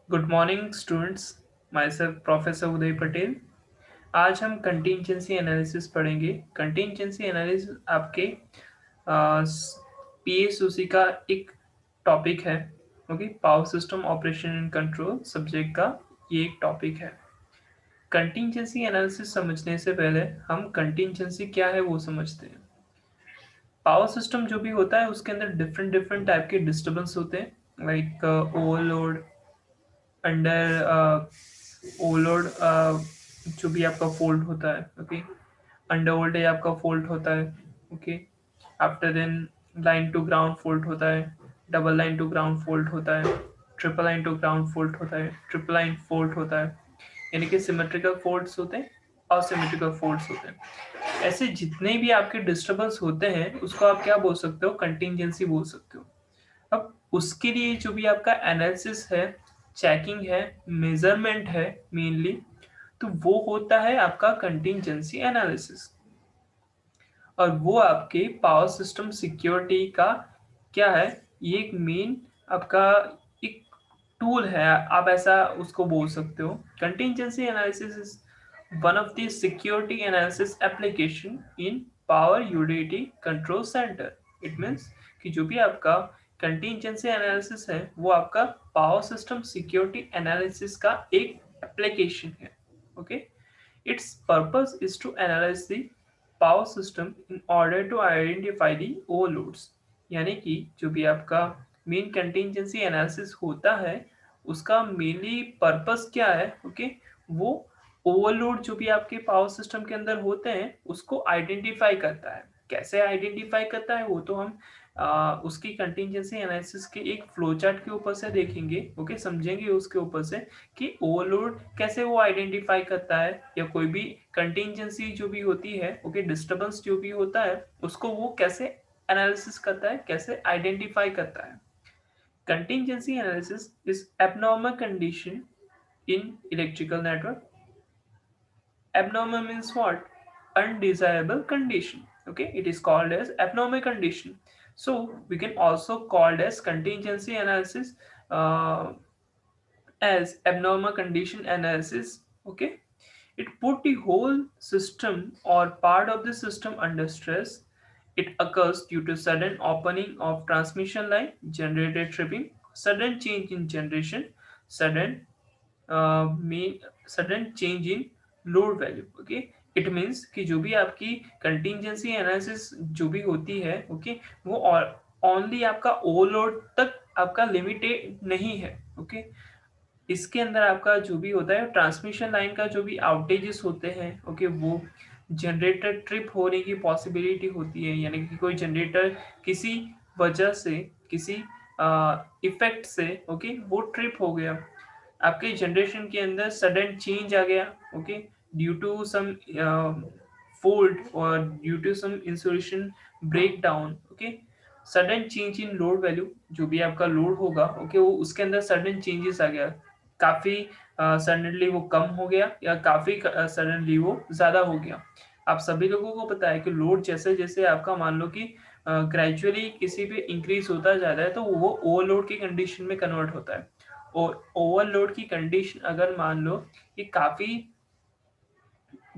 Good morning students. My self professor Uday Patel. आज हम contingency analysis पढ़ेंगे। कंटीजेंसी एनालिसिस आपके पीएसयूसी का एक टॉपिक है। Okay, power system operation and control subject का ये एक टॉपिक है। कंटीजेंसी एनालिसिस समझने से पहले हम कंटीजेंसी क्या है वो समझते हैं। पावर सिस्टम जो भी होता है उसके अंदर डिफरेंट डिफरेंट टाइप के डिस्टर्बेंस होते हैं, लाइक ओवरलोड, अंडर ओवरलोड, जो भी आपका फॉल्ट होता है। ओके, अंडर वोल्टेज आपका फॉल्ट होता है। Okay, after then line to ground fault होता है, double line to ground fault होता है, triple line to ground fault होता है, ट्रिपल लाइन फॉल्ट होता है। यानी कि सिमेट्रिकल फॉल्ट्स होते हैं और सिमेट्रिकल फॉल्ट्स होते हैं। ऐसे जितने भी आपके डिस्टर्बेंस होते हैं उसको आप क्या बोल सकते हो, कंटिंजेंसी बोल सकते हो। अब उसके लिए जो भी आपका एनालिसिस है, चेकिंग है, मेजरमेंट है मेनली, तो वो होता है आपका कंटिंजेंसी एनालिसिस। और वो आपके पावर सिस्टम सिक्योरिटी का क्या है, ये एक मेन आपका एक टूल है, आप ऐसा उसको बोल सकते हो। Contingency analysis is one of the security analysis application in power utility control centre. It means कि जो भी आपका कंटिंजेंसी एनालिसिस है वो आपका पावर सिस्टम सिक्योरिटी एनालिसिस का एक एप्लीकेशन है। Okay, its purpose is to analyze the power system in order to identify the overloads। यानी कि जो भी आपका मेन कंटिंजेंसी एनालिसिस होता है उसका मेनली पर्पस क्या है। ओके, वो ओवरलोड जो भी आपके पावर सिस्टम के अंदर होते हैं उसको आइडेंटिफाई करता है। कैसे आइडेंटिफाई करता है वो तो हम उसकी कंटिंजेंसी एनालिसिस के एक फ्लो चार्ट के ऊपर से देखेंगे। ओके, समझेंगे उसके ऊपर से कि ओवरलोड कैसे वो आइडेंटिफाई करता है, या कोई भी कंटिंजेंसी जो भी होती है, ओके, डिस्टर्बेंस जो भी होता है उसको वो कैसे एनालिसिस करता है, कैसे आइडेंटिफाई करता है। Contingency analysis is abnormal condition in electrical network. Abnormal means what? Undesirable condition. Okay, it is called as abnormal condition. So we can also called as contingency analysis, uh, as abnormal condition analysis. Okay, it put the whole system or part of the system under stress. It occurs due to sudden opening of transmission line, generator tripping, sudden change in generation, sudden mean sudden change in load value. Okay, it means कि जो भी आपकी contingency analysis जो भी होती है, okay, वो only आपका ओवरलोड तक आपका लिमिटेड नहीं है। ओके, इसके अंदर आपका जो भी होता है ट्रांसमिशन लाइन का जो भी आउटेजेस होते हैं, ओके, वो जनरेटर ट्रिप होने की पॉसिबिलिटी होती है। यानी कि कोई जनरेटर किसी वजह से, किसी इफेक्ट से, ओके, वो ट्रिप हो गया, आपके जनरेशन के अंदर सडन चेंज आ गया। Okay, due to some fault और due to some insulation break down. Okay, sudden change in load value, जो भी आपका लोड होगा, ओके, वो उसके अंदर सडन चेंजेस आ गया, काफी सडनली वो कम हो गया या काफी सडनली वो ज्यादा हो गया। आप सभी लोगों को पता है कि लोड जैसे जैसे आपका मान लो कि ग्रेजुअली किसी पे इंक्रीज होता जा रहा है तो वो ओवरलोड की कंडीशन में कन्वर्ट होता है। और ओवरलोड की कंडीशन अगर मान लो कि काफी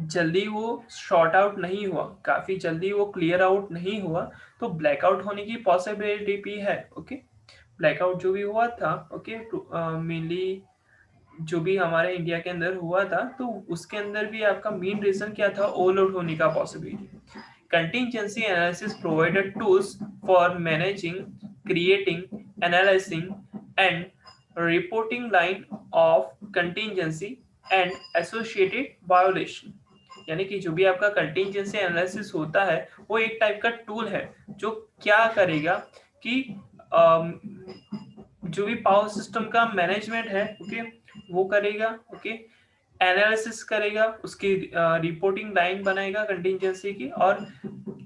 जल्दी वो शॉर्ट आउट नहीं हुआ, काफी जल्दी वो क्लियर आउट नहीं हुआ, तो ब्लैकआउट होने की पॉसिबिलिटी भी है। ओके, ब्लैकआउट जो भी हुआ था, ओके, मेनली जो भी हमारे इंडिया के अंदर हुआ था, तो उसके अंदर भी आपका मेन रीजन क्या था, ओवरलोड होने का possibility. Contingency analysis provided tools for managing, creating, analysing and reporting line of contingency and associated violation. यानी कि जो भी आपका कंटिंजेंसी एनालिसिस होता है वो एक टाइप का टूल है जो क्या करेगा कि जो भी पावर सिस्टम का मैनेजमेंट है, ओके, वो करेगा। ओके, एनालिसिस करेगा, उसकी रिपोर्टिंग लाइन बनाएगा कंटिंजेंसी की, और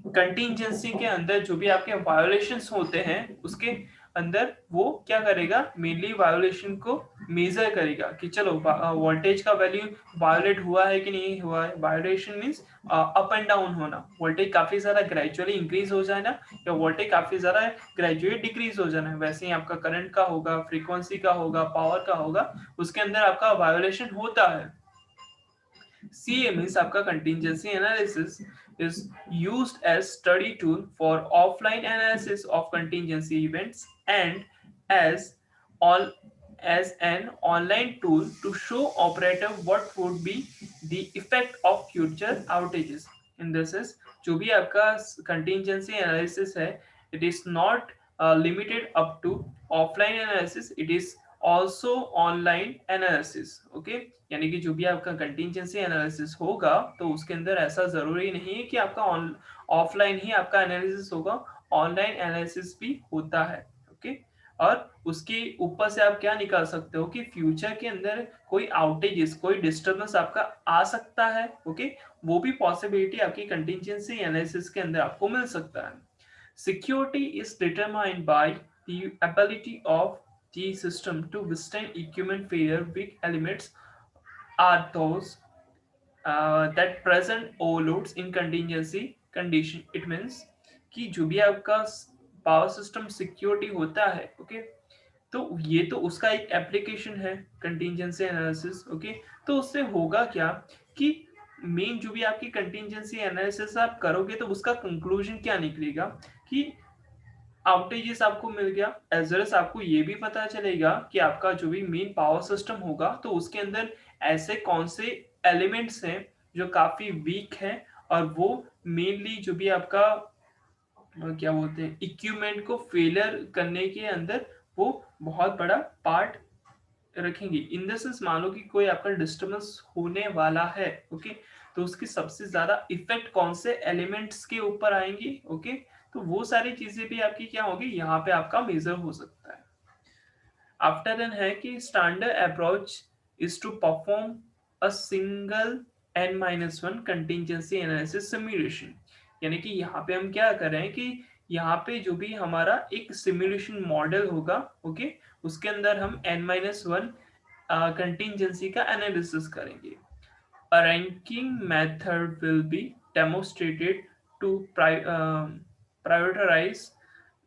कंटिंजेंसी के अंदर जो भी आपके वायोलेशंस होते हैं उसके अंदर वो क्या करेगा, मेनली वायोलेशन को मेजर करेगा कि चलो वोल्टेज का वैल्यू वायोलेट हुआ है कि नहीं हुआ है। Violation means up and down होना, वोल्टेज काफी ज्यादा ग्रेजुअली इंक्रीज हो जाना या वोल्टेज काफी ज्यादा ग्रेजुअली डिक्रीज हो जाना है। वैसे ही आपका करंट का होगा, फ्रीक्वेंसी का होगा, पावर का होगा, उसके अंदर आपका वायोलेशन होता है। CA means आपका contingency analysis is used as study tool for offline analysis of contingency events and as all as an online tool to show operator what would be the effect of future outages. In this is जो भी आपका contingency analysis है, it is not limited up to offline analysis, it is also online analysis. Okay, यानी कि जो भी आपका contingency analysis होगा तो उसके अंदर ऐसा जरूरी नहीं है कि आपका ऑफलाइन ही आपका एनालिसिस होगा, ऑनलाइन एनालिसिस भी होता है। ओके, और उसके ऊपर से आप क्या निकाल सकते हो कि फ्यूचर के अंदर कोई आउटेजेस, कोई डिस्टर्बेंस आपका आ सकता है। ओके, वो भी पॉसिबिलिटी आपकी कंटिजेंसी एनालिसिस के अंदर आपको मिल सकता है। Security is determined by the ability of the system to withstand equipment failure. Weak elements are those that present overloads in contingency condition. It means कि जो भी आपका पावर सिस्टम सिक्योरिटी होता है, ओके, तो ये तो उसका एक एप्लीकेशन है कंटिजेंसी एनालिसिस। ओके, तो उससे होगा क्या कि मेन जो भी आपकी कंटिजेंसी एनालिसिस आप करोगे तो उसका कंक्लूजन क्या निकलेगा कि आउटेजेस आपको मिल गया, एज वेल एज आपको ये भी पता चलेगा कि आपका जो भी मेन पावर सिस्टम होगा तो उसके अंदर ऐसे कौन से एलिमेंट्स हैं जो काफी वीक हैं, और वो मेनली जो भी आपका क्या बोलते हैं इक्विपमेंट को फेलियर करने के अंदर वो बहुत बड़ा पार्ट रखेंगे। इन द सेंस मान लो कि कोई आपका डिस्टर्बेंस होने वाला है, ओके, तो उसकी सबसे ज्यादा इफेक्ट कौन से एलिमेंट्स के ऊपर आएंगे। ओके, तो वो सारी चीजें भी आपकी क्या होगी, यहाँ पे आपका मेजर हो सकता है। आफ्टर देन है कि standard approach is to perform a single n-1 contingency analysis simulation. यानी कि यहाँ पे हम क्या कर रहे हैं कि यहाँ पे जो भी हमारा एक सिमुलेशन मॉडल होगा, ओके, उसके अंदर हम n-1 कंटिजेंसी का एनालिसिस करेंगे। A ranking method will be demonstrated to prioritize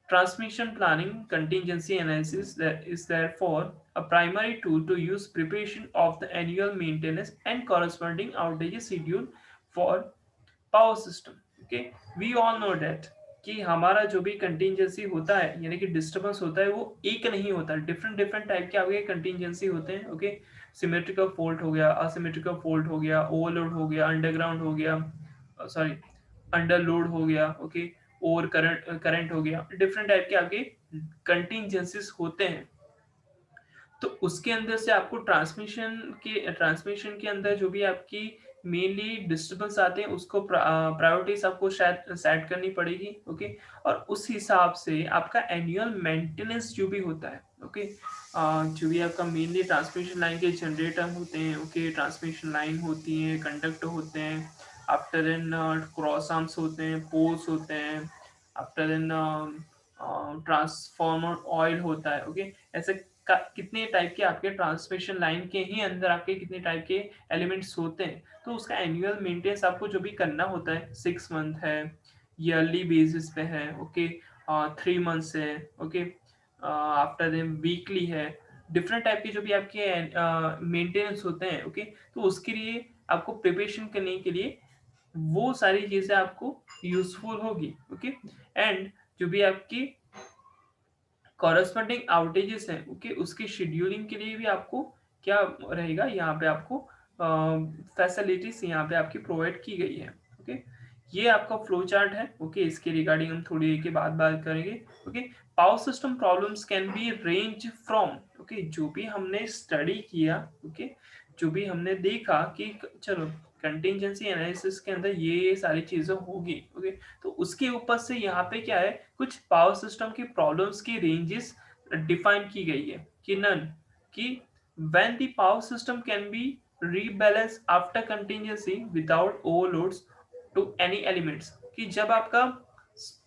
transmission planning. Contingency analysis that is therefore a primary tool to use preparation of the annual maintenance and corresponding outage schedule for power system. Okay, we all know that कि हमारा जो भी contingency होता है यानी कि disturbance होता है वो एक नहीं होता, डिफरेंट डिफरेंट टाइप के आपके कंटिजेंसी होते हैं। ओके, सिमेट्रिकल फॉल्ट हो गया, असिमेट्रिकल फॉल्ट हो गया, ओवरलोड हो गया, अंडरग्राउंड हो गया, सॉरी अंडरलोड हो गया, ओके, ओवर करंट करंट हो गया, डिफरेंट टाइप के आपके कंटिजेंसीज होते हैं। तो उसके अंदर से आपको ट्रांसमिशन के अंदर जो भी आपकी मेनली डिस्टर्बेंस आते हैं उसको प्रायोरिटीज आपको शायद सेट करनी पड़ेगी। ओके, और उस हिसाब से आपका एनुअल मेंटेनेंस जो भी होता है, ओके, जो भी आपका मेनली ट्रांसमिशन लाइन के जनरेटर होते हैं, ओके, ट्रांसमिशन लाइन होती है, कंडक्टर होते हैं, आफ्टर इन क्रॉस आर्म्स होते हैं, पोल्स होते हैं, आफ्टर इन ट्रांसफॉर्मर ऑयल होता है। ओके, ऐसे कितने टाइप के आपके ट्रांसमिशन लाइन के ही अंदर आपके कितने टाइप के एलिमेंट्स होते हैं, तो उसका एनुअल मेंटेनेंस आपको जो भी करना होता है, 6 मंथ है, ईयरली बेसिस पे है, ओके, 3 मंथ्स है, ओके, आफ्टर देन वीकली है, डिफरेंट टाइप के जो भी आपके मेंटेनेंस होते हैं। ओके, तो उसके लिए आपको प्रिपरेशन करने के लिए वो सारी चीजें आपको यूजफुल होगी। ओके, एंड जो भी आपकी कॉरस्पॉन्डिंग आउटेजेस हैं, ओके, उसकी शेड्यूलिंग के लिए भी आपको क्या रहेगा, यहाँ पे आपको फैसिलिटीज यहाँ पे आपकी प्रोवाइड की गई है। ओके, ये आपका फ्लो चार्ट है। ओके, इसके रिगार्डिंग हम थोड़ी देर के बाद बात करेंगे। Okay, power system problems can be range from, okay, जो भी हमने स्टडी किया, ओके, जो भी हमने देखा कि चलो कंटिजेंसी एनालिसिस के अंदर ये सारी चीजें होगी। ओके, तो उसके ऊपर से यहाँ पे क्या है, कुछ पावर सिस्टम की प्रॉब्लम्स की रेंजेस डिफाइन की गई है कि नन कि when the power system can be rebalanced after contingency without overloads to any elements, कि जब आपका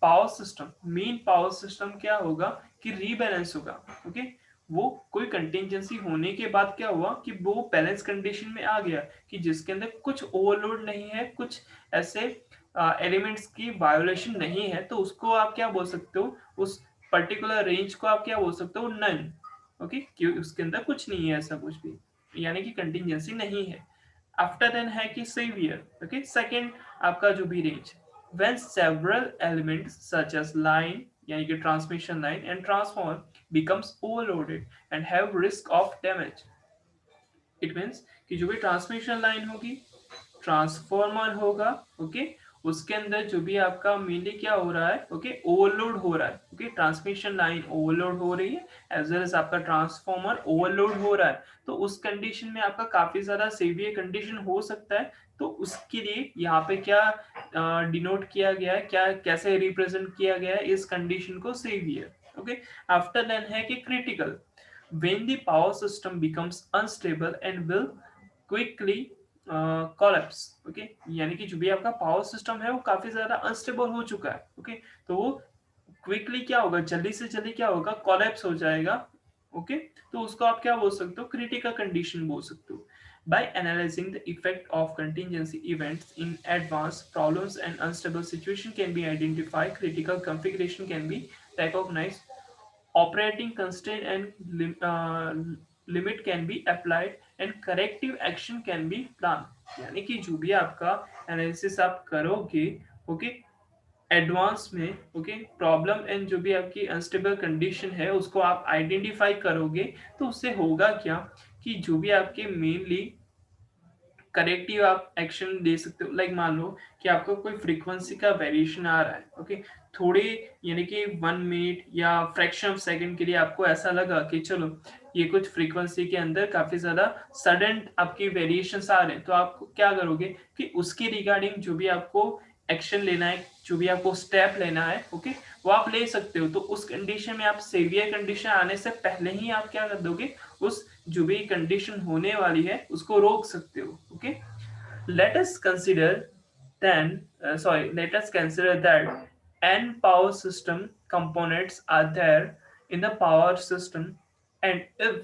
power system main power system क्या होगा कि रीबैलेंस होगा। ओके, वो कोई कंटिंजेंसी होने के बाद क्या हुआ कि वो बैलेंस कंडीशन में आ गया कि जिसके अंदर कुछ ओवरलोड नहीं है, कुछ ऐसे एलिमेंट्स की वायोलेशन नहीं है, तो उसको आप क्या बोल सकते हो, उस पर्टिकुलर रेंज को आप क्या बोल सकते हो, नन। ओके, कि उसके अंदर कुछ नहीं है ऐसा कुछ भी, यानी कि कंटिंजेंसी नहीं है। आफ्टर देन है कि सेवियर। ओके, सेकंड आपका जो भी range, when several elements such as line यानी कि transmission line and transformer becomes overloaded and have risk of damage। It means कि जो भी ट्रांसमिशन लाइन होगी, ट्रांसफॉर्मर होगा, ओके, उसके अंदर जो भी आपका मेनली क्या हो रहा है, ओके, ओवरलोड हो रहा है। ओके, ट्रांसमिशन लाइन ओवरलोड हो रही है, एज वेल एज आपका ट्रांसफॉर्मर ओवरलोड हो रहा है, तो उस कंडीशन में आपका काफी ज्यादा सीवियर कंडीशन हो सकता है। तो उसके लिए यहाँ पे क्या डिनोट किया गया है, क्या कैसे रिप्रेजेंट किया गया है इस कंडीशन को, सीवियर। ओके, आफ्टर देन है कि critical, when the power system becomes unstable and will quickly collapse। Okay, यानी कि जो भी आपका पावर सिस्टम है वो काफी ज्यादा अनस्टेबल हो चुका है। ओके, तो वो क्विकली क्या होगा, जल्दी से जल्दी क्या होगा, कोलैप्स हो जाएगा। ओके, तो उसको आप क्या बोल सकते हो, क्रिटिकल कंडीशन बोल सकते हो। By analyzing the effect of contingency events in advance, problems and unstable situation can be identified, critical configuration can be recognized, operating constraint and limit can be applied and corrective action can be planned। यानी कि जो भी आपका analysis आप करोगे, okay, advance में, okay, problem and जो भी आपकी अनस्टेबल कंडीशन है उसको आप आइडेंटिफाई करोगे, तो उससे होगा क्या कि जो भी आपके मेनली करेक्टिव आप एक्शन दे सकते हो। लाइक मान लो कि आपको कोई फ्रीक्वेंसी का वेरिएशन आ रहा है, ओके, थोड़े, यानी कि 1 मिनट या फ्रैक्शन ऑफ सेकंड के लिए आपको ऐसा लगा कि चलो ये कुछ फ्रीक्वेंसी के अंदर काफी ज्यादा सडन आपकी वेरिएशंस आ रहे हैं, तो आप क्या करोगे कि उसके रिगार्डिंग जो भी आपको एक्शन लेना है, जो भी आपको स्टेप लेना है, ओके, वो आप ले सकते हो। तो उस कंडीशन में आप सेवियर कंडीशन आने से पहले ही आप क्या कर दोगे, उस जो भी कंडीशन होने वाली है उसको रोक सकते हो। Okay, let us consider let us consider that n power system components are there in the power system, and if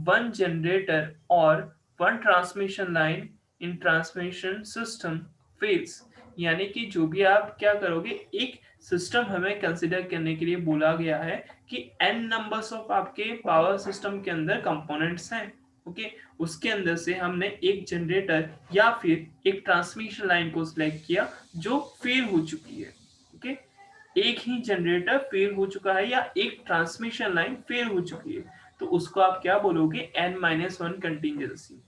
one generator or one transmission line in transmission system fails, यानी कि जो भी आप क्या करोगे, एक सिस्टम हमें consider करने के लिए बोला गया है कि n नंबर्स ऑफ आपके पावर सिस्टम के अंदर कंपोनेंट्स हैं। ओके, उसके अंदर से हमने एक जनरेटर या फिर एक ट्रांसमिशन लाइन को सिलेक्ट किया जो फेल हो चुकी है। ओके, एक ही जनरेटर फेल हो चुका है या एक ट्रांसमिशन लाइन फेल हो चुकी है, तो उसको आप क्या बोलोगे, n-1 कंटिंजेंसी।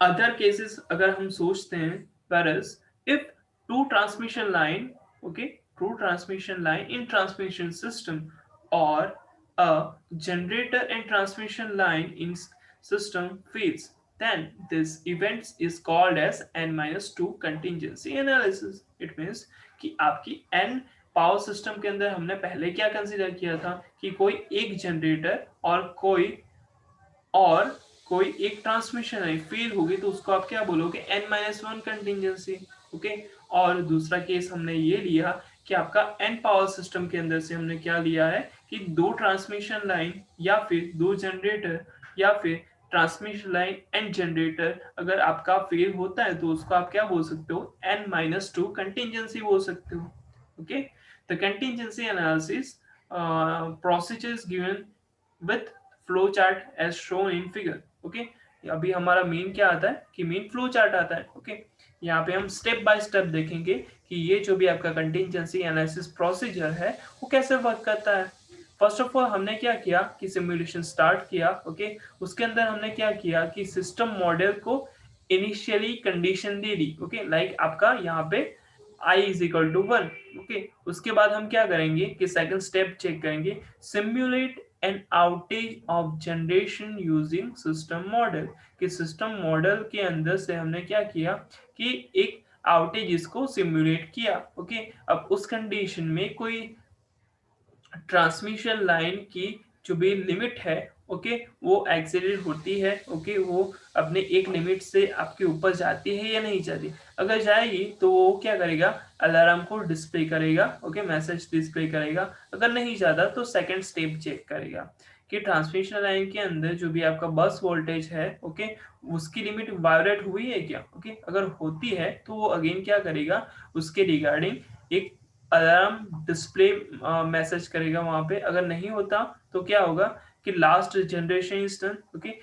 अदर केसेस अगर हम सोचते हैं, whereas if two transmission line, okay, two transmission line in transmission system, or a generator and transmission line in system fails, then this event is called as n-2 contingency analysis। it means कि आपकी n power system के अंदर हमने पहले क्या consider किया था कि कोई एक जनरेटर और कोई एक ट्रांसमिशन लाइन फेल होगी, तो उसको आप क्या बोलोगे, n-1 कंटिंजेंसी। ओके, और दूसरा केस हमने ये लिया कि आपका n पावर सिस्टम के अंदर से हमने क्या लिया है कि दो ट्रांसमिशन लाइन या फिर दो जनरेटर या फिर ट्रांसमिशन लाइन एंड जनरेटर अगर आपका फेल होता है, तो उसको आप क्या बोल सकते हो, n-2 कंटिंजेंसी बोल सकते हो। Okay, the contingency analysis procedures given with flow chart as shown in figure. Okay, अभी हमारा मेन क्या आता है कि मेन फ्लो चार्ट आता है। ओके, यहाँ पे हम स्टेप बाय स्टेप देखेंगे कि ये जो भी आपका कंटिंजेंसी एनालिसिस प्रोसीजर है वो कैसे वर्क करता है। फर्स्ट ऑफ ऑल हमने क्या किया कि सिमुलेशन स्टार्ट किया। ओके, उसके अंदर हमने क्या किया कि सिस्टम मॉडल को इनिशियली कंडीशन दे दी। ओके, लाइक आपका यहाँ पे i is equal to 1। Okay, उसके बाद हम क्या करेंगे कि सेकंड स्टेप चेक करेंगे, simulate an outage of generation using system model. कि सिस्टम मॉडल के अंदर से हमने क्या किया कि एक आउटेज इसको सिमुलेट किया। ओके, अब उस कंडीशन में कोई ट्रांसमिशन लाइन की जो भी लिमिट है, ओके, वो एक्सीडेड होती है। ओके, वो अपने एक लिमिट से आपके ऊपर जाती है या नहीं जाती। अगर जाएगी तो वो क्या करेगा, अलार्म को डिस्प्ले करेगा। ओके, मैसेज डिस्प्ले करेगा। अगर नहीं जाता तो सेकंड स्टेप चेक करेगा। कि ट्रांसमिशन लाइन के अंदर जो भी आपका बस वोल्टेज है, ओके, उसकी लिमिट वायोलेट हुई है क्या, ओके, अगर होती है तो वो अगेन क्या करेगा, उसके रिगार्डिंग एक अलार्म डिस्प्ले मैसेज करेगा वहां पे। अगर नहीं होता तो क्या होगा कि last generation is done, okay.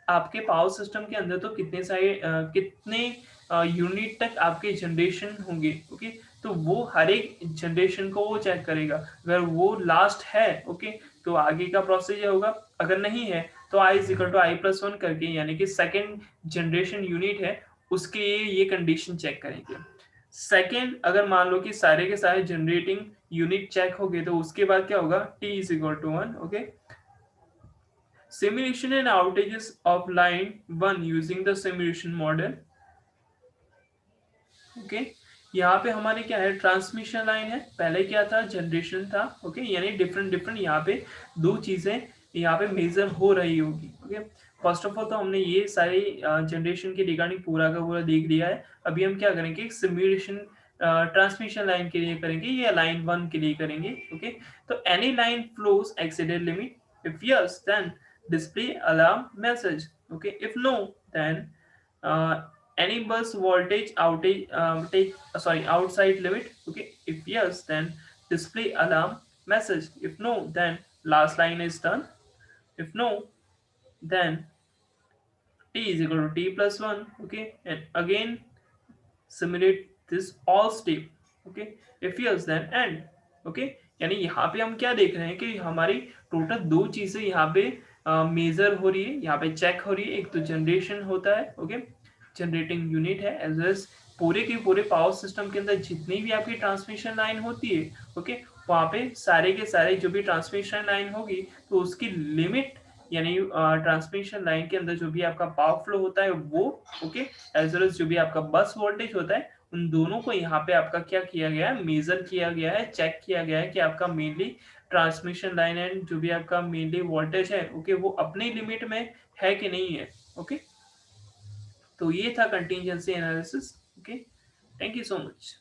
आपके पावर सिस्टम के अंदर तो कितने यूनिट तक आपके जनरेशन होंगे, ओके, तो वो हर एक जनरेशन को वो चेक करेगा। अगर वो लास्ट है, ओके, तो आगे का प्रोसेस ये होगा। अगर नहीं है तो I is equal to I plus one करके, यानी कि सेकेंड जनरेशन यूनिट है, उसके ये कंडीशन चेक करेंगे। सेकेंड, अगर मान लो कि सारे के सारे जनरेटिंग यूनिट चेक हो गए, तो उसके बाद क्या होगा, T is equal to one, okay. Simulation and outages of line 1 using the simulation model. Okay, यहाँ पे हमारे क्या है, ट्रांसमिशन लाइन है, पहले क्या था, जनरेशन था, ओके, यानी डिफरेंट डिफरेंट यहाँ पे दो चीजें यहाँ पे मेजर हो रही होगी, ओके। फर्स्ट ऑफ ऑल तो हमने ये सारी जनरेशन के रिगार्डिंग पूरा का पूरा देख लिया है। अभी हम क्या करेंगे, सिमुलेशन ट्रांसमिशन लाइन के लिए करेंगे या लाइन वन के लिए करेंगे, ओके। तो any line flows exceeded limit, if yes then display alarm message, okay, if no then any bus voltage outage take sorry outside limit, okay, if yes then display alarm message, if no then last line is done, if no then t is equal to t plus 1, okay, and again simulate this all step, okay, if yes then end, okay। यानी यहाँ पे हम क्या देख रहे हैं कि हमारी टोटल दो चीजें यहाँ पे मेजर हो रही है, यहाँ पे चेक हो रही है। एक तो जनरेशन होता है, ओके, जनरेटिंग यूनिट है, एज वेल पूरे के पूरे पावर सिस्टम के अंदर जितनी भी आपकी ट्रांसमिशन लाइन होती है, ओके, वहाँ पे सारे के सारे जो भी ट्रांसमिशन लाइन होगी तो उसकी लिमिट, यानी ट्रांसमिशन लाइन के अंदर जो भी आपका पावर फ्लो होता है वो, ओके, एज वेल एज जो भी आपका बस वोल्टेज होता है, उन दोनों को यहाँ पे आपका क्या किया गया है, मेजर किया गया है, चेक किया गया है कि आपका मेनली ट्रांसमिशन लाइन एंड जो भी आपका मेनली वोल्टेज है, ओके, वो अपनी लिमिट में है कि नहीं है, ओके। तो ये था contingency analysis, okay. Thank you so much.